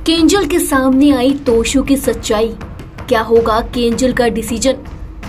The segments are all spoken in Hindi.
केंजल के सामने आई तोशु की सच्चाई, क्या होगा केंजल का डिसीजन।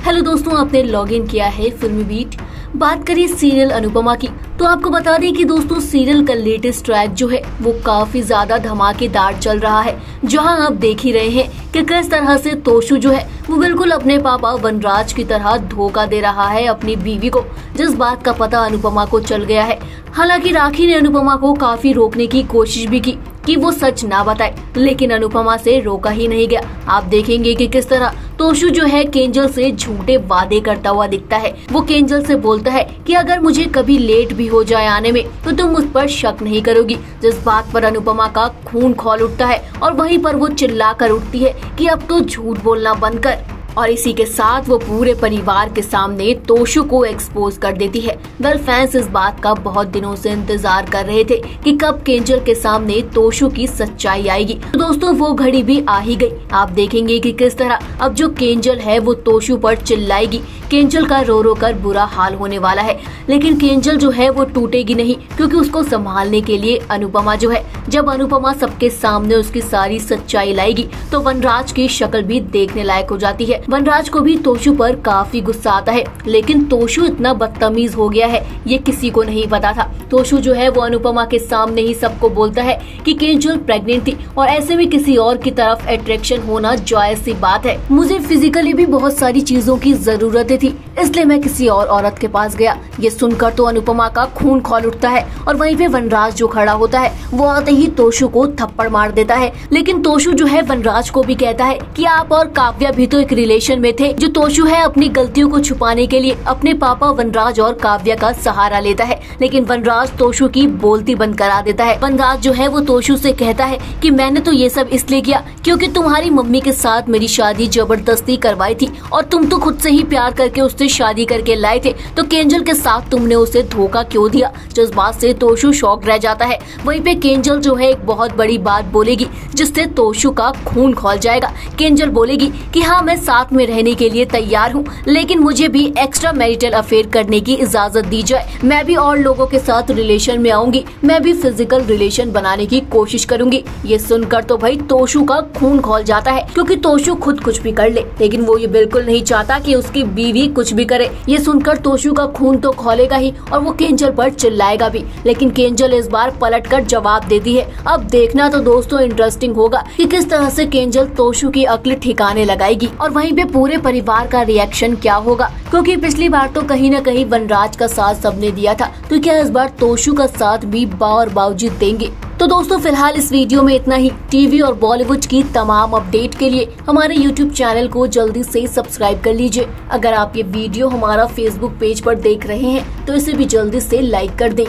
हेलो दोस्तों, आपने लॉग इन किया है फिल्मी बीट। बात करिए सीरियल अनुपमा की, तो आपको बता दें कि दोस्तों सीरियल का लेटेस्ट ट्रैक जो है वो काफी ज्यादा धमाकेदार चल रहा है, जहां आप देख ही रहे हैं कि किस तरह से तोशु जो है वो बिल्कुल अपने पापा वनराज की तरह धोखा दे रहा है अपनी बीवी को, जिस बात का पता अनुपमा को चल गया है। हालांकि राखी ने अनुपमा को काफी रोकने की कोशिश भी की कि वो सच ना बताए, लेकिन अनुपमा से रोका ही नहीं गया। आप देखेंगे कि किस तरह तोशु जो है केंजल से झूठे वादे करता हुआ दिखता है। वो केंजल से बोलता है कि अगर मुझे कभी लेट भी हो जाए आने में तो तुम मुझ पर शक नहीं करोगी, जिस बात पर अनुपमा का खून खौल उठता है और वहीं पर वो चिल्ला कर उठती है कि अब तो झूठ बोलना बंद कर। और इसी के साथ वो पूरे परिवार के सामने तोशु को एक्सपोज कर देती है। वेल, फैंस इस बात का बहुत दिनों से इंतजार कर रहे थे कि कब केंजल के सामने तोशु की सच्चाई आएगी। तो दोस्तों वो घड़ी भी आ ही गई। आप देखेंगे कि किस तरह अब जो केंजल है वो तोशु पर चिल्लाएगी। केंजल का रो रो कर बुरा हाल होने वाला है, लेकिन केंजल जो है वो टूटेगी नहीं, क्योंकि उसको संभालने के लिए अनुपमा जो है, जब अनुपमा सबके सामने उसकी सारी सच्चाई लाएगी तो वनराज की शक्ल भी देखने लायक हो जाती है। वनराज को भी तोशु पर काफी गुस्सा आता है, लेकिन तोशु इतना बदतमीज हो गया है ये किसी को नहीं पता था। तोशु जो है वो अनुपमा के सामने ही सबको बोलता है कि केंजल प्रेग्नेंट थी और ऐसे में किसी और की तरफ अट्रैक्शन होना जायज सी बात है। मुझे फिजिकली भी बहुत सारी चीजों की जरूरत थी, इसलिए मैं किसी और औरत के पास गया। ये सुनकर तो अनुपमा का खून खौल उठता है और वहीं पे वनराज जो खड़ा होता है वो आते ही तोशु को थप्पड़ मार देता है। लेकिन तोशु जो है वनराज को भी कहता है कि आप और काव्या भी तो एक रिलेशन में थे। जो तोशु है अपनी गलतियों को छुपाने के लिए अपने पापा वनराज और काव्या का सहारा लेता है, लेकिन वनराज तोशु की बोलती बंद करा देता है। वनराज जो है वो तोशु से कहता है कि मैंने तो ये सब इसलिए किया क्योंकि तुम्हारी मम्मी के साथ मेरी शादी जबरदस्ती करवाई थी और तुम तो खुद से ही प्यार करके उससे शादी करके लाए थे, तो केंजल के साथ तुमने उसे धोखा क्यों दिया। जिस बात से तोशु शॉक रह जाता है। वहीं पे केंजल जो है एक बहुत बड़ी बात बोलेगी जिससे तोशु का खून खौल जाएगा। केंजल बोलेगी कि हाँ, मैं साथ में रहने के लिए तैयार हूँ, लेकिन मुझे भी एक्स्ट्रा मैरिटल अफेयर करने की इजाजत दी जाए। मैं भी और लोगों के साथ रिलेशन में आऊंगी, मैं भी फिजिकल रिलेशन बनाने की कोशिश करूंगी। ये सुनकर तो भाई तोशु का खून खौल जाता है, क्योंकि तोशु खुद कुछ भी कर ले, लेकिन वो ये बिल्कुल नहीं चाहता कि उसकी बीवी कुछ भी करे। ये सुनकर तोशु का खून तो खौलेगा ही और वो केंजल पर चिल्लाएगा भी, लेकिन केंजल इस बार पलटकर जवाब देती है। अब देखना तो दोस्तों इंटरेस्टिंग होगा कि किस तरह से केंजल तोशु की अक्ल ठिकाने लगाएगी और वहीं पे पूरे परिवार का रिएक्शन क्या होगा, क्योंकि पिछली बार तो कहीं न कहीं वनराज का साथ सबने दिया था, तो क्या इस बार तोशु का साथ भी बा और बावजूद देंगे। तो दोस्तों फिलहाल इस वीडियो में इतना ही। टीवी और बॉलीवुड की तमाम अपडेट के लिए हमारे यूट्यूब चैनल को जल्दी से सब्सक्राइब कर लीजिए। अगर आप ये वीडियो हमारा फेसबुक पेज पर देख रहे हैं तो इसे भी जल्दी से लाइक कर दें।